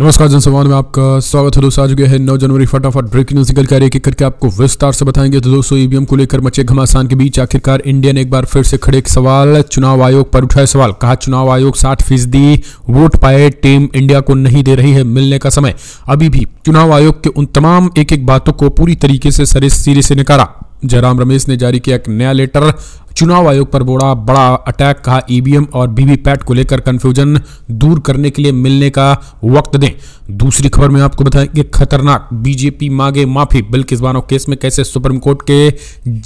नमस्कार जनसंवाद में आपका स्वागत है दोस्तों। आज गया है 9 जनवरी। फटाफट ब्रेकिंग न्यूज निकल के आ रही है, एक करके आपको विस्तार से बताएंगे। तो दोस्तों ईवीएम को लेकर मचे घमासान के बीच आखिरकार इंडिया ने एक बार फिर से खड़े एक सवाल, चुनाव आयोग पर उठाए सवाल। कहा चुनाव आयोग 60% वोट पाए टीम इंडिया को नहीं दे रही है मिलने का समय। अभी भी चुनाव आयोग के उन तमाम एक एक बातों को पूरी तरीके से सिरे से नकारा। जयराम रमेश ने जारी किया एक नया लेटर, चुनाव आयोग पर बड़ा अटैक। कहा ईवीएम और वीवीपैट को लेकर कंफ्यूजन दूर करने के लिए मिलने का वक्त दें। दूसरी खबर में आपको बताएंगे खतरनाक, बीजेपी मांगे माफी। बिल्किस बानो केस में कैसे सुप्रीम कोर्ट के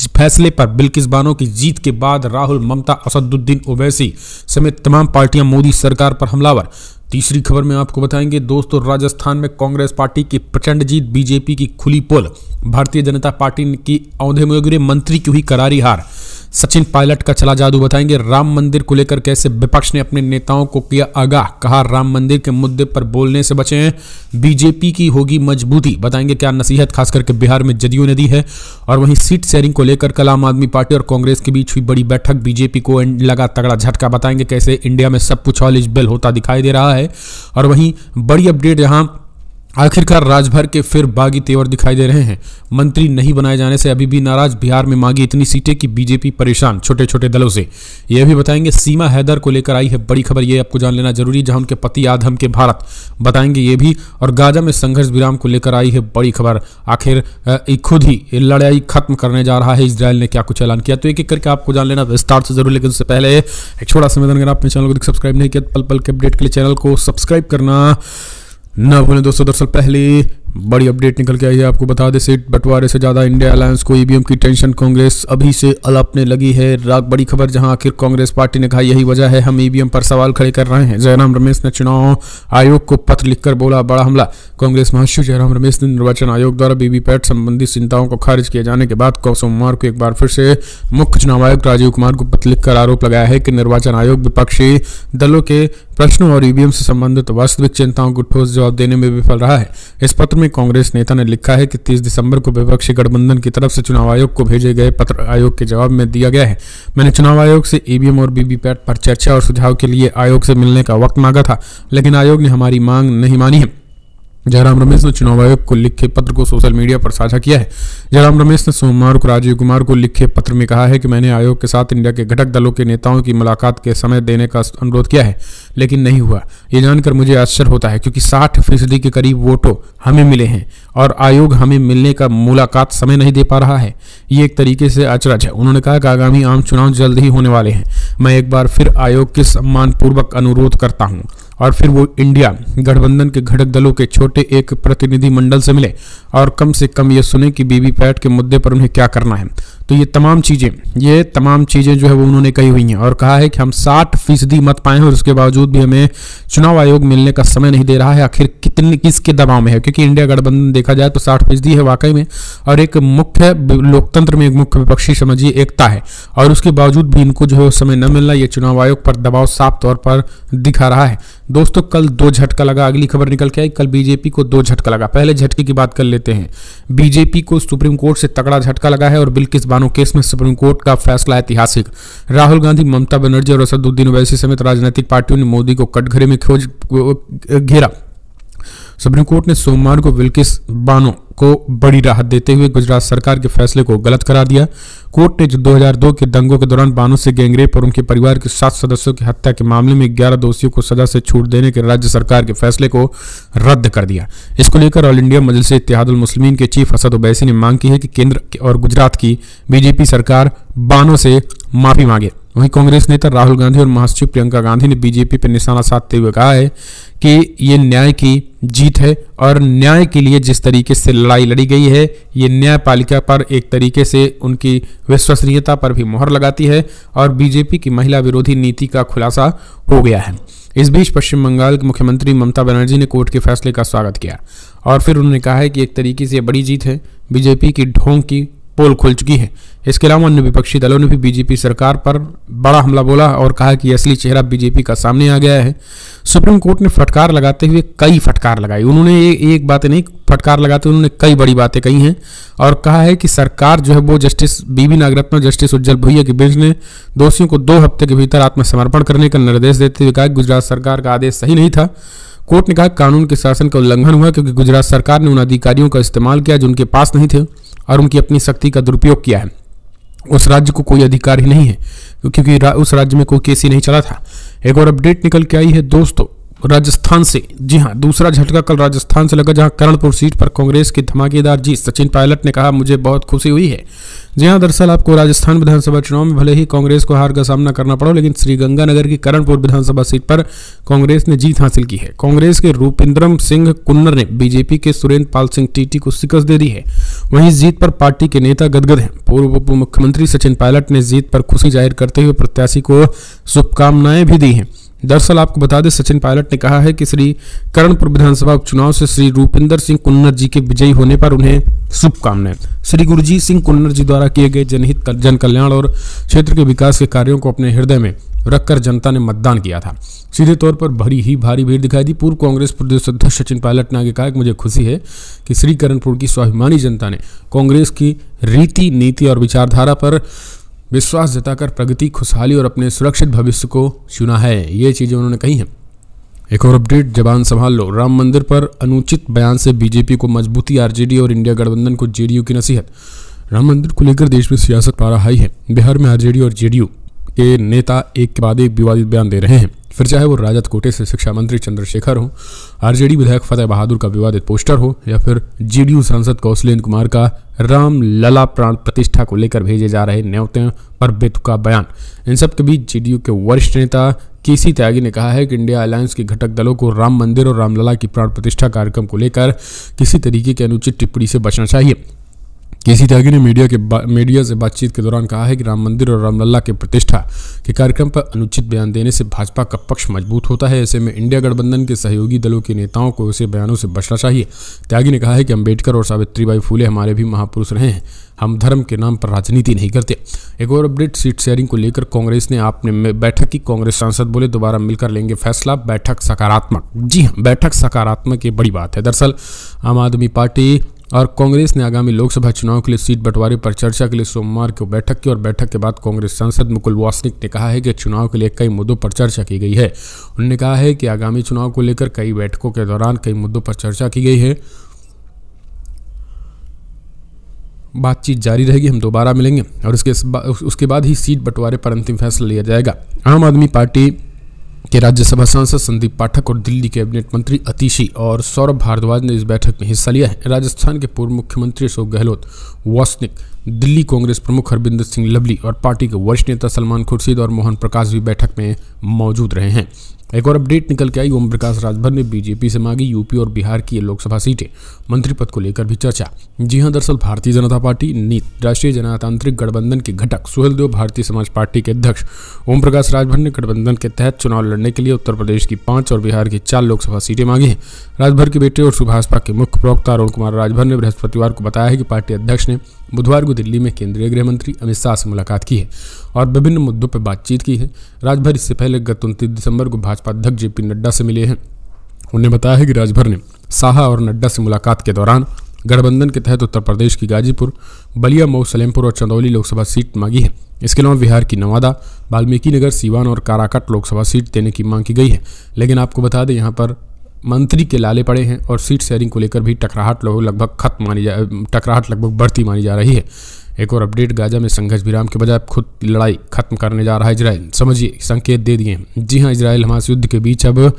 फैसले पर बिल्किस बानो की जीत के बाद राहुल, ममता, असदुद्दीन ओवैसी समेत तमाम पार्टियां मोदी सरकार पर हमलावर। तीसरी खबर में आपको बताएंगे दोस्तों राजस्थान में कांग्रेस पार्टी की प्रचंड जीत, बीजेपी की खुली पोल। भारतीय जनता पार्टी की औंधे में गिरे मंत्री की हुई करारी हार। सचिन पायलट का चला जादू बताएंगे। राम मंदिर को लेकर कैसे विपक्ष ने अपने नेताओं को किया आगाह। कहा राम मंदिर के मुद्दे पर बोलने से बचें, बीजेपी की होगी मजबूती। बताएंगे क्या नसीहत खास करके बिहार में जदयू ने दी है। और वहीं सीट शेयरिंग को लेकर कल आम आदमी पार्टी और कांग्रेस के बीच हुई बड़ी बैठक, बीजेपी को लगा तगड़ा झटका। बताएंगे कैसे इंडिया में सब कुछ एलिजिबल होता दिखाई दे रहा है। और वहीं बड़ी अपडेट जहां आखिरकार राजभर के फिर बागी तेवर दिखाई दे रहे हैं। मंत्री नहीं बनाए जाने से अभी भी नाराज, बिहार में मांगी इतनी सीटें कि बीजेपी परेशान छोटे छोटे दलों से। यह भी बताएंगे सीमा हैदर को लेकर आई है बड़ी खबर, यह आपको जान लेना जरूरी, जहां उनके पति आधम के भारत। बताएंगे ये भी। और गाजा में संघर्ष विराम को लेकर आई है बड़ी खबर, आखिर खुद ही लड़ाई खत्म करने जा रहा है इजरायल ने, क्या कुछ ऐलान किया। तो एक एक करके आपको जान लेना विस्तार से जरूर। लेकिन उससे पहले एक छोटा सा निवेदन, अगर आपने चैनल को सब्सक्राइब नहीं किया, पल पल के अपडेट के लिए चैनल को सब्सक्राइब करना ना भूलें दोस्तों। दरअसल पहली बड़ी अपडेट निकल के आई है, आपको बता दें सीट बंटवारे से ज्यादा इंडिया अलायंस को ईवीएम की टेंशन, कांग्रेस अभी से अलपने लगी है। बड़ी खबर जहां आखिर कांग्रेस पार्टी ने कहा यही वजह है हम ईवीएम पर सवाल खड़े कर रहे हैं। जयराम रमेश ने चुनाव आयोग को पत्र लिखकर बोला बड़ा हमला। कांग्रेस महासचिव जयराम रमेश ने निर्वाचन आयोग द्वारा वीवीपैट संबंधी चिंताओं को खारिज किए जाने के बाद सोमवार को एक बार फिर से मुख्य चुनाव आयुक्त राजीव कुमार को पत्र लिखकर आरोप लगाया है कि निर्वाचन आयोग विपक्षी दलों के प्रश्नों और ईवीएम से संबंधित वास्तविक चिंताओं को ठोस जवाब देने में विफल रहा है। इस पत्र में कांग्रेस नेता ने लिखा है कि 30 दिसंबर को विपक्षी गठबंधन की तरफ से चुनाव आयोग को भेजे गए पत्र आयोग के जवाब में दिया गया है। मैंने चुनाव आयोग से ईवीएम और वीवीपैट पर चर्चा और सुझाव के लिए आयोग से मिलने का वक्त मांगा था, लेकिन आयोग ने हमारी मांग नहीं मानी है। जयराम रमेश ने चुनाव आयोग को लिखे पत्र को सोशल मीडिया पर साझा किया है। जयराम रमेश ने सोमवार को राजीव कुमार को लिखे पत्र में कहा है कि मैंने आयोग के साथ इंडिया के घटक दलों के नेताओं की मुलाकात के समय देने का अनुरोध किया है, लेकिन नहीं हुआ। ये जानकर मुझे आश्चर्य होता है क्योंकि 60% के करीब वोटों हमें मिले हैं और आयोग हमें मिलने का मुलाकात समय नहीं दे पा रहा है। ये एक तरीके से अचरज है। उन्होंने कहा कि आगामी आम चुनाव जल्द ही होने वाले हैं। मैं एक बार फिर आयोग के सम्मानपूर्वक अनुरोध करता हूँ और फिर वो इंडिया गठबंधन के घटक दलों के छोटे एक प्रतिनिधि मंडल से मिले और कम से कम ये सुने कि वीवीपैट के मुद्दे पर उन्हें क्या करना है। तो ये तमाम चीजें जो है वो उन्होंने कही हुई हैं और कहा है कि हम 60% मत पाए हैं और उसके बावजूद भी हमें चुनाव आयोग मिलने का समय नहीं दे रहा है। आखिर किसके दबाव में है, क्योंकि इंडिया गठबंधन देखा जाए तो 60% है वाकई में, और एक मुख्य लोकतंत्र में एक मुख्य विपक्षी समझिए एकता है, और उसके बावजूद भी इनको जो है समय न मिलना, ये चुनाव आयोग पर दबाव साफ तौर पर दिखा रहा है। दोस्तों कल 2 झटका लगा, अगली खबर निकल के आई, कल बीजेपी को 2 झटका लगा। पहले झटके की बात कर लेते हैं। बीजेपी को सुप्रीम कोर्ट से तगड़ा झटका लगा है और बिल्किस बानो केस में सुप्रीम कोर्ट का फैसला ऐतिहासिक। राहुल गांधी, ममता बनर्जी और असदुद्दीन ओवैसी समेत राजनीतिक पार्टियों ने मोदी को कटघरे में घेरा। सुप्रीम कोर्ट ने सोमवार को बिल्किस बानो को बड़ी राहत देते हुए गुजरात सरकार के फैसले को गलत करार दिया। कोर्ट ने 2002 के दंगों के दौरान बानो से गैंगरेप और उनके परिवार के 7 सदस्यों की हत्या के मामले में 11 दोषियों को सजा से छूट देने के राज्य सरकार के फैसले को रद्द कर दिया। इसको लेकर ऑल इंडिया मजलिस इत्तेहादुल मुस्लिमीन के चीफ असद ओवैसी ने मांग की है कि केंद्र और गुजरात की बीजेपी सरकार बानो से माफी मांगे। वहीं कांग्रेस नेता राहुल गांधी और महासचिव प्रियंका गांधी ने बीजेपी पर निशाना साधते हुए कहा है कि ये न्याय की जीत है और न्याय के लिए जिस तरीके से लड़ाई लड़ी गई है, ये न्यायपालिका पर एक तरीके से उनकी विश्वसनीयता पर भी मोहर लगाती है और बीजेपी की महिला विरोधी नीति का खुलासा हो गया है। इस बीच पश्चिम बंगाल की मुख्यमंत्री ममता बनर्जी ने कोर्ट के फैसले का स्वागत किया और फिर उन्होंने कहा है कि एक तरीके से बड़ी जीत है, बीजेपी की ढोंग की पोल खुल चुकी है। इसके अलावा अन्य विपक्षी दलों ने भी बीजेपी सरकार पर बड़ा हमला बोला और कहा कि असली चेहरा बीजेपी का सामने आ गया है। सुप्रीम कोर्ट ने फटकार लगाते हुए कई फटकार लगाई। उन्होंने एक बात नहीं, फटकार लगाते हुए उन्होंने कई बड़ी बातें कही हैं और कहा है कि सरकार जो है वो जस्टिस बीबी नागरत्न और जस्टिस उज्जवल भुइया की बेंच ने दोषियों को 2 हफ्ते के भीतर आत्मसमर्पण करने का निर्देश देते हुए कहा कि गुजरात सरकार का आदेश सही नहीं था। कोर्ट ने कहा कानून के शासन का उल्लंघन हुआ क्योंकि गुजरात सरकार ने उन अधिकारियों का इस्तेमाल किया जो उनके पास नहीं थे और उनकी अपनी शक्ति का दुरुपयोग किया है। उस राज्य को कोई अधिकार ही नहीं है क्योंकि उस राज्य में कोई केस ही नहीं चला था। एक और अपडेट निकल के आई है दोस्तों राजस्थान से। जी हां, दूसरा झटका कल राजस्थान से लगा जहां करणपुर सीट पर कांग्रेस की धमाकेदार जीत। सचिन पायलट ने कहा मुझे बहुत खुशी हुई है। जी हां, दरअसल आपको राजस्थान विधानसभा चुनाव में भले ही कांग्रेस को हार का सामना करना पड़ा, लेकिन श्रीगंगानगर की करणपुर विधानसभा सीट पर कांग्रेस ने जीत हासिल की है। कांग्रेस के रूपिंद्रम सिंह कुन्नर ने बीजेपी के सुरेंद्र पाल सिंह टीटी को शिकस्त दे दी है। वहीं इस जीत पर पार्टी के नेता गदगद हैं। पूर्व उप मुख्यमंत्री सचिन पायलट ने जीत पर खुशी जाहिर करते हुए प्रत्याशी को शुभकामनाएं भी दी हैं। दरअसल आपको बता दें सचिन पायलट ने कहा है कि श्री करणपुर विधानसभा उपचुनाव से श्री रूपिंदर सिंह कुन्नर जी के विजयी होने पर उन्हें शुभकामनाएं। श्री गुरुजीत सिंह कुन्नर जी द्वारा किए गए जनहित जन कल्याण और क्षेत्र के विकास के कार्यों को अपने हृदय में रखकर जनता ने मतदान किया था। सीधे तौर पर भारी भीड़ दिखाई दी। पूर्व कांग्रेस प्रदेश अध्यक्ष सचिन पायलट ने आगे कहा कि मुझे खुशी है कि श्री करणपुर की स्वाभिमानी जनता ने कांग्रेस की रीति नीति और विचारधारा पर विश्वास जताकर प्रगति, खुशहाली और अपने सुरक्षित भविष्य को चुना है। ये चीजें उन्होंने कही हैं। एक और अपडेट, जबान संभाल लो। राम मंदिर पर अनुचित बयान से बीजेपी को मजबूती, आरजेडी और इंडिया गठबंधन को जेडीयू की नसीहत। राम मंदिर को लेकर देश में सियासत पारा हाई है। बिहार में आरजेडी और जेडीयू के नेता एक के बाद एक विवादित बयान दे रहे हैं, फिर चाहे वो राजद कोटे से शिक्षा मंत्री चंद्रशेखर हो, आरजेडी विधायक फतेह बहादुर का विवादित पोस्टर हो, या फिर जेडीयू सांसद कौशलेंद्र कुमार का राम लला प्राण प्रतिष्ठा को लेकर भेजे जा रहे न्योते पर बेतुका बयान। इन सब के बीच जेडीयू के वरिष्ठ नेता केसी त्यागी ने कहा है कि इंडिया अलायंस के घटक दलों को राम मंदिर और रामलला की प्राण प्रतिष्ठा कार्यक्रम को लेकर किसी तरीके की अनुचित टिप्पणी से बचना चाहिए। केसी त्यागी ने मीडिया से बातचीत के दौरान कहा है कि राम मंदिर और रामलला के प्रतिष्ठा के कार्यक्रम पर अनुचित बयान देने से भाजपा का पक्ष मजबूत होता है। ऐसे में इंडिया गठबंधन के सहयोगी दलों के नेताओं को ऐसे बयानों से बचना चाहिए। त्यागी ने कहा है कि अम्बेडकर और सावित्रीबाई फुले हमारे भी महापुरुष रहे हैं, हम धर्म के नाम पर राजनीति नहीं करते। एक और अपडेट, सीट शेयरिंग को लेकर कांग्रेस ने आपने बैठक की। कांग्रेस सांसद बोले दोबारा मिलकर लेंगे फैसला, बैठक सकारात्मक। जी हाँ, बैठक सकारात्मक ये बड़ी बात है। दरअसल आम आदमी पार्टी और कांग्रेस ने आगामी लोकसभा चुनाव के लिए सीट बंटवारे पर चर्चा के लिए सोमवार को बैठक की और बैठक के बाद कांग्रेस सांसद मुकुल वासनिक ने कहा है कि चुनाव के लिए कई मुद्दों पर चर्चा की गई है। उन्होंने कहा है कि आगामी चुनाव को लेकर कई बैठकों के दौरान कई मुद्दों पर चर्चा की गई है। बातचीत जारी रहेगी, हम दोबारा मिलेंगे और उसके बाद ही सीट बंटवारे पर अंतिम फैसला लिया जाएगा। आम आदमी पार्टी के राज्यसभा सांसद संदीप पाठक और दिल्ली कैबिनेट मंत्री अतिशी और सौरभ भारद्वाज ने इस बैठक में हिस्सा लिया है। राजस्थान के पूर्व मुख्यमंत्री अशोक गहलोत, वासनिक, दिल्ली कांग्रेस प्रमुख हरबिंदर सिंह लवली और पार्टी के वरिष्ठ नेता सलमान खुर्शीद और मोहन प्रकाश भी बैठक में मौजूद रहे हैं। एक और अपडेट निकल के आई, ओम प्रकाश राजभर ने बीजेपी से मांगी यूपी और बिहार की लोकसभा सीटें, मंत्री पद को लेकर भी चर्चा। जी हां, दरअसल भारतीय जनता पार्टी नीत राष्ट्रीय जनतांत्रिक गठबंधन के घटक सुहेलदेव भारतीय समाज पार्टी के अध्यक्ष ओम प्रकाश राजभर ने गठबंधन के तहत चुनाव लड़ने के लिए उत्तर प्रदेश की 5 और बिहार की 4 लोकसभा सीटें मांगी हैं। राजभर के बेटे और सुभाषपा के मुख्य प्रवक्ता अरुण कुमार राजभर ने बृहस्पतिवार को बताया है कि पार्टी अध्यक्ष ने बुधवार को दिल्ली में केंद्रीय गृह मंत्री अमित शाह से मुलाकात की है और विभिन्न मुद्दों पर बातचीत की है। राजभर इससे पहले गत 29 दिसंबर को भाजपा अध्यक्ष जेपी नड्डा से मिले हैं। उन्होंने बताया है कि राजभर ने शाह और नड्डा से मुलाकात के दौरान गठबंधन के तहत उत्तर प्रदेश की गाजीपुर, बलिया, मऊ, सलेमपुर और चंदौली लोकसभा सीट मांगी है। इसके अलावा बिहार की नवादा, वाल्मीकि नगर, सीवान और काराकट लोकसभा सीट देने की मांग की गई है। लेकिन आपको बता दें यहाँ पर मंत्री के लाले पड़े हैं और सीट शेयरिंग को लेकर भी टकराहट लगभग बढ़ती मानी जा रही है। एक और अपडेट, गाजा में संघर्ष विराम के बजाय खुद लड़ाई खत्म करने जा रहा है इजराइल। समझिए, संकेत दे दिए हैं। जी हां, इजराइल हमास युद्ध के बीच अब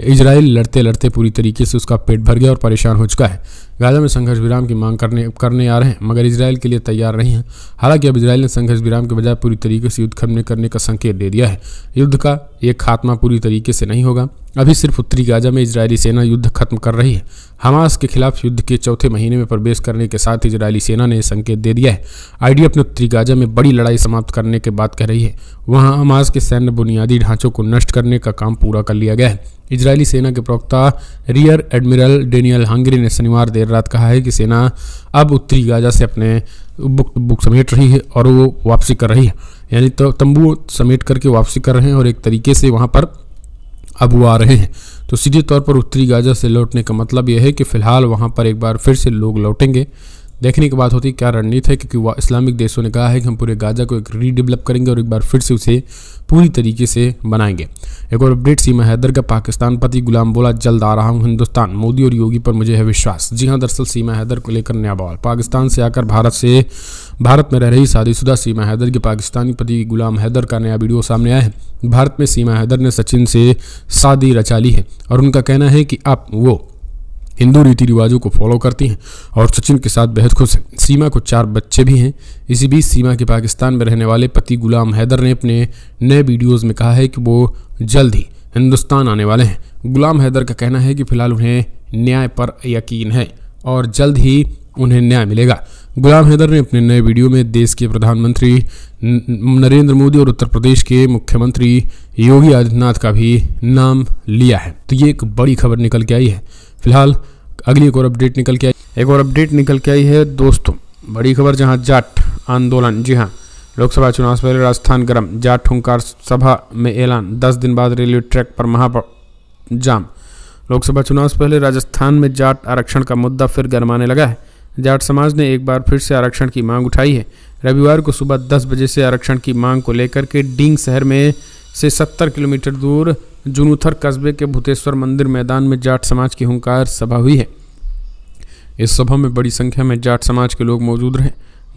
इजराइल लड़ते लड़ते पूरी तरीके से उसका पेट भर गया और परेशान हो चुका है। गाजा में संघर्ष विराम की मांग करने आ रहे हैं मगर इजराइल के लिए तैयार नहीं है। हालांकि अब इजराइल ने संघर्ष विराम के बजाय पूरी तरीके से युद्ध खत्म करने का संकेत दे दिया है। युद्ध का ये खात्मा पूरी तरीके से नहीं होगा। अभी सिर्फ उत्तरी गाजा में इजरायली सेना युद्ध खत्म कर रही है। हमास के खिलाफ युद्ध के चौथे महीने में प्रवेश करने के साथ इजरायली सेना ने संकेत दे दिया है। आईडीएफ अपने उत्तरी गाजा में बड़ी लड़ाई समाप्त करने के बाद कह रही है। वहां हमास के सैन्य बुनियादी ढांचों को नष्ट करने का काम पूरा कर लिया गया है। इजरायली सेना के प्रवक्ता रियर एडमिरल डेनियल हांगरी ने शनिवार देर रात कहा है कि सेना अब उत्तरी गाजा से अपने बुक समेट रही है और वो वापसी कर रही है, यानी तो तंबू समेट करके वापसी कर रहे हैं और एक तरीके से वहां पर अब वो आ रहे हैं। तो सीधे तौर पर उत्तरी गाजा से लौटने का मतलब यह है कि फिलहाल वहां पर एक बार फिर से लोग लौटेंगे देखने की बात होती है क्या रणनीति है, क्योंकि वह इस्लामिक देशों ने कहा है कि हम पूरे गाजा को एक रीडेवलप करेंगे और एक बार फिर से उसे पूरी तरीके से बनाएंगे। एक और अपडेट, सीमा हैदर का पाकिस्तान पति गुलाम बोला जल्द आ रहा हूं हिंदुस्तान, मोदी और योगी पर मुझे है विश्वास। जी हां, दरअसल सीमा हैदर को लेकर नया बवाल। पाकिस्तान से आकर भारत में रह रही शादीशुदा सीमा हैदर के पाकिस्तानी पति गुलाम हैदर का नया वीडियो सामने आया है। भारत में सीमा हैदर ने सचिन से शादी रचा ली है और उनका कहना है कि अब वो हिंदू रीति रिवाजों को फॉलो करती हैं और सचिन के साथ बेहद खुश हैं। सीमा को 4 बच्चे भी हैं। इसी बीच सीमा के पाकिस्तान में रहने वाले पति गुलाम हैदर ने अपने नए वीडियोस में कहा है कि वो जल्द ही हिंदुस्तान आने वाले हैं। गुलाम हैदर का कहना है कि फिलहाल उन्हें न्याय पर यकीन है और जल्द ही उन्हें न्याय मिलेगा। गुलाम हैदर ने अपने नए वीडियो में देश के प्रधानमंत्री नरेंद्र मोदी और उत्तर प्रदेश के मुख्यमंत्री योगी आदित्यनाथ का भी नाम लिया है। तो ये एक बड़ी खबर निकल के आई है। फिलहाल अगली एक और अपडेट निकल के आई है दोस्तों, बड़ी खबर, जहां जाट आंदोलन। जी हां, लोकसभा चुनाव से पहले राजस्थान गर्म, जाट हुंकार सभा में ऐलान, 10 दिन बाद रेलवे ट्रैक पर जाम। लोकसभा चुनाव से पहले राजस्थान में जाट आरक्षण का मुद्दा फिर गरमाने लगा है। जाट समाज ने एक बार फिर से आरक्षण की मांग उठाई है। रविवार को सुबह 10 बजे से आरक्षण की मांग को लेकर के डींग शहर में से 70 किलोमीटर दूर जुनूथर कस्बे के भूतेश्वर मंदिर मैदान में जाट समाज की हुंकार सभा हुई है। इस सभा में बड़ी संख्या में जाट समाज के लोग मौजूद रहे।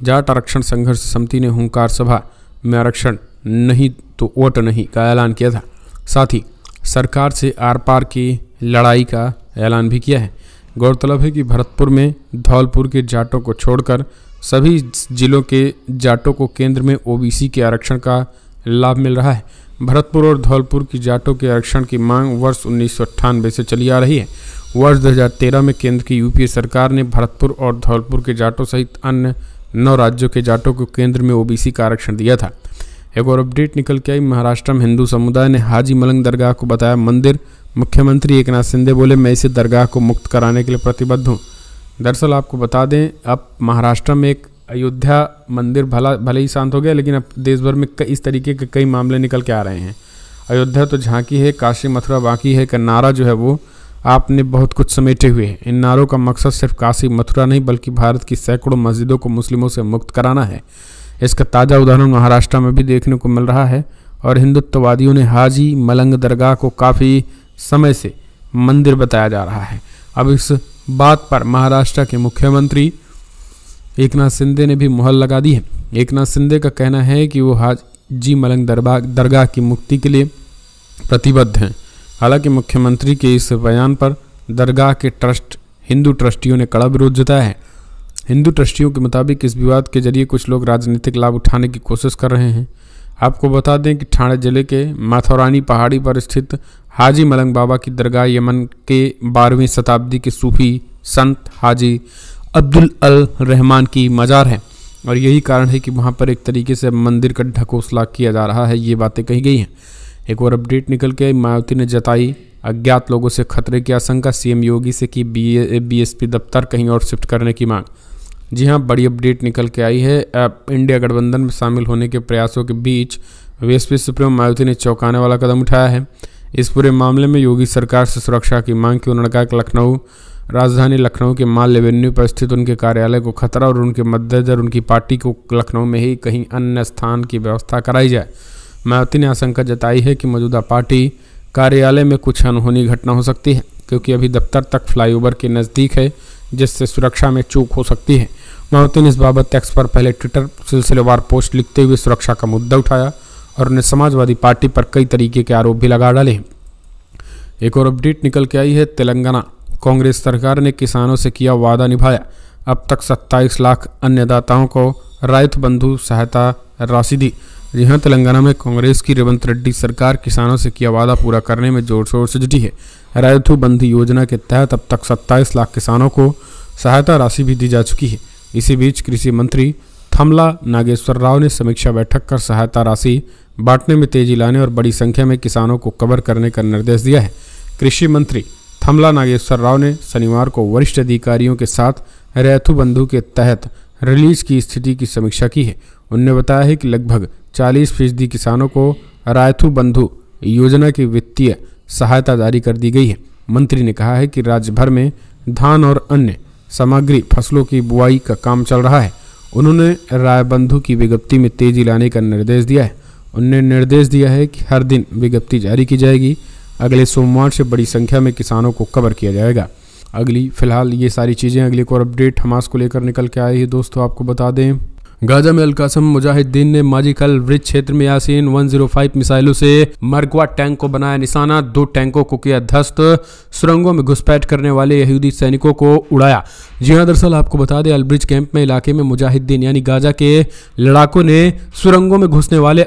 जाट आरक्षण संघर्ष समिति ने हुंकार सभा में आरक्षण नहीं तो वोट नहीं का ऐलान किया था। साथ ही सरकार से आर पार की लड़ाई का ऐलान भी किया है। गौरतलब है कि भरतपुर में धौलपुर के जाटों को छोड़कर सभी जिलों के जाटों को केंद्र में ओबीसी के आरक्षण का लाभ मिल रहा है। भरतपुर और धौलपुर की जाटों के आरक्षण की मांग वर्ष 1998 से चली आ रही है। वर्ष 2013 में केंद्र की यूपीए सरकार ने भरतपुर और धौलपुर के जाटों सहित अन्य 9 राज्यों के जाटों को केंद्र में ओबीसी का आरक्षण दिया था। एक और अपडेट निकल के आई, महाराष्ट्र में हिंदू समुदाय ने हाजी मलंग दरगाह को बताया मंदिर। मुख्यमंत्री एकनाथ शिंदे बोले मैं इसे दरगाह को मुक्त कराने के लिए प्रतिबद्ध हूँ। दरअसल आपको बता दें, अब महाराष्ट्र में एक अयोध्या मंदिर भले ही शांत हो गया, लेकिन अब देश भर में इस तरीके के कई मामले निकल के आ रहे हैं। अयोध्या तो झांकी है, काशी मथुरा बाकी है का नारा जो है वो आपने बहुत कुछ समेटे हुए हैं। इन नारों का मकसद सिर्फ काशी मथुरा नहीं बल्कि भारत की सैकड़ों मस्जिदों को मुस्लिमों से मुक्त कराना है। इसका ताज़ा उदाहरण महाराष्ट्र में भी देखने को मिल रहा है और हिंदुत्ववादियों ने हाजी मलंग दरगाह को काफ़ी समय से मंदिर बताया जा रहा है। अब इस बात पर महाराष्ट्र के मुख्यमंत्री एकनाथ शिंदे ने भी मुहर लगा दी है। एकनाथ शिंदे का कहना है कि वो हाजी मलंग दरगाह की मुक्ति के लिए प्रतिबद्ध हैं। हालांकि मुख्यमंत्री के इस बयान पर दरगाह के हिंदू ट्रस्टियों ने कड़ा विरोध जताया है। हिंदू ट्रस्टियों के मुताबिक इस विवाद के जरिए कुछ लोग राजनीतिक लाभ उठाने की कोशिश कर रहे हैं। आपको बता दें कि ठाणे जिले के माथौरानी पहाड़ी पर स्थित हाजी मलंग बाबा की दरगाह यमन के 12वीं शताब्दी के सूफी संत हाजी अब्दुल अल रहमान की मज़ार है और यही कारण है कि वहाँ पर एक तरीके से मंदिर का ढकोसला किया जा रहा है। ये बातें कही गई हैं। एक और अपडेट निकल के आई, मायावती ने जताई अज्ञात लोगों से खतरे की आशंका, सीएम योगी से की बीएसपी दफ्तर कहीं और शिफ्ट करने की मांग। जी हाँ, बड़ी अपडेट निकल के आई है। इंडिया गठबंधन में शामिल होने के प्रयासों के बीच बीएसपी सुप्रीमो मायावती ने चौंकाने वाला कदम उठाया है। इस पूरे मामले में योगी सरकार से सुरक्षा की मांग की। उन्होंने कहा कि राजधानी लखनऊ के माल एवेन्यू पर स्थित उनके कार्यालय को खतरा और उनके मद्देनजर उनकी पार्टी को लखनऊ में ही कहीं अन्य स्थान की व्यवस्था कराई जाए। मायावती ने आशंका जताई है कि मौजूदा पार्टी कार्यालय में कुछ अनहोनी घटना हो सकती है क्योंकि अभी दफ्तर तक फ्लाईओवर के नज़दीक है जिससे सुरक्षा में चूक हो सकती है। मायावती ने इस बाबत एक्स पर पहले ट्विटर सिलसिलेवार पोस्ट लिखते हुए सुरक्षा का मुद्दा उठाया और उन्हें समाजवादी पार्टी पर कई तरीके के आरोप भी लगा डाले। एक और अपडेट निकल के आई है, तेलंगाना कांग्रेस सरकार ने किसानों से किया वादा निभाया। अब तक 27 लाख अन्नदाताओं को रायत बंधु सहायता राशि दी। जी हाँ, तेलंगाना में कांग्रेस की रेवंत रेड्डी सरकार किसानों से किया वादा पूरा करने में जोर शोर से जुटी है। रायतु बंधु योजना के तहत अब तक 27 लाख किसानों को सहायता राशि भी दी जा चुकी है। इसी बीच कृषि मंत्री थमला नागेश्वर राव ने समीक्षा बैठक कर सहायता राशि बांटने में तेजी लाने और बड़ी संख्या में किसानों को कवर करने का निर्देश दिया है। कृषि मंत्री थमला नागेश्वर राव ने शनिवार को वरिष्ठ अधिकारियों के साथ रैथु बंधु के तहत रिलीज की स्थिति की समीक्षा की है। उन्होंने बताया है कि लगभग 40% किसानों को रायथु बंधु योजना की वित्तीय सहायता जारी कर दी गई है। मंत्री ने कहा है कि राज्य भर में धान और अन्य सामग्री फसलों की बुआई का काम चल रहा है। उन्होंने रायबंधु की विज्ञप्ति में तेजी लाने का निर्देश दिया है। उन्होंने निर्देश दिया है कि हर दिन विज्ञप्ति जारी की जाएगी। अगले सोमवार से बड़ी संख्या में किसानों को कवर किया जाएगा। फिलहाल ये सारी चीज़ें अगली एक और अपडेट हमास को लेकर निकल के आई है। दोस्तों आपको बता दें, गाजा में अल-कासम मुजाहिदीन ने माजिकल ब्रिज क्षेत्र में यासीन 105 मिसाइलों से मरगवा टैंक को बनाया निशाना। 2 टैंकों को किया ध्वस्त। सुरंगों में घुसपैठ करने वाले यहूदी सैनिकों को उड़ाया। जी हाँ, दरअसल आपको बता दें, अल ब्रिज कैंप में इलाके में मुजाहिदीन यानी गाजा के लड़ाकों ने सुरंगों में घुसने वाले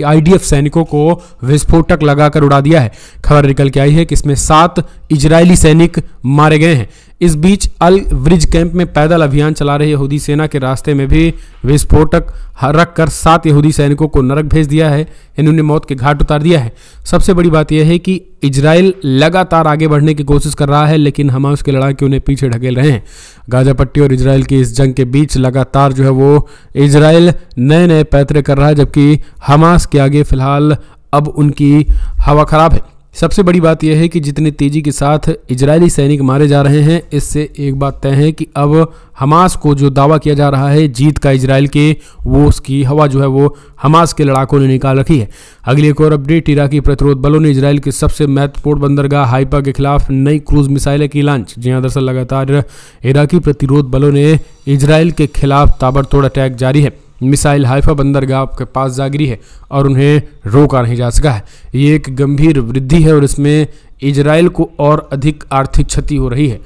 IDF सैनिकों को विस्फोटक लगाकर उड़ा दिया है। खबर निकल के आई है कि इसमें 7 इजरायली सैनिक मारे गए हैं। इस बीच अल ब्रिज कैंप में पैदल अभियान चला रहे यहूदी सेना के रास्ते में भी विस्फोटक रख कर 7 यहूदी सैनिकों को नरक भेज दिया है। इन्होंने मौत के घाट उतार दिया है। सबसे बड़ी बात यह है कि इजराइल लगातार आगे बढ़ने की कोशिश कर रहा है, लेकिन हमास के लड़ाके उन्हें पीछे ढकेल रहे हैं। गाजा पट्टी और इजराइल की इस जंग के बीच लगातार जो है वो इजराइल नए नए पैतरे कर रहा है, जबकि हमास के आगे फिलहाल अब उनकी हवा खराब है। सबसे बड़ी बात यह है कि जितनी तेजी के साथ इजरायली सैनिक मारे जा रहे हैं, इससे एक बात तय है कि अब हमास को जो दावा किया जा रहा है जीत का इजराइल के, वो उसकी हवा जो है वो हमास के लड़ाकों ने निकाल रखी है। अगली एक और अपडेट, इराकी प्रतिरोध बलों ने इजराइल के सबसे महत्वपूर्ण बंदरगाह हाइफा के खिलाफ नई क्रूज मिसाइलें की लॉन्च। जी हाँ, दरअसल लगातार इराकी प्रतिरोध बलों ने इजराइल के खिलाफ ताबड़तोड़ अटैक जारी है। मिसाइल हाइफा बंदरगाह के पास जा गिरी है और उन्हें रोका नहीं जा सका है। ये एक गंभीर वृद्धि है और इसमें इजराइल को और अधिक आर्थिक क्षति हो रही है।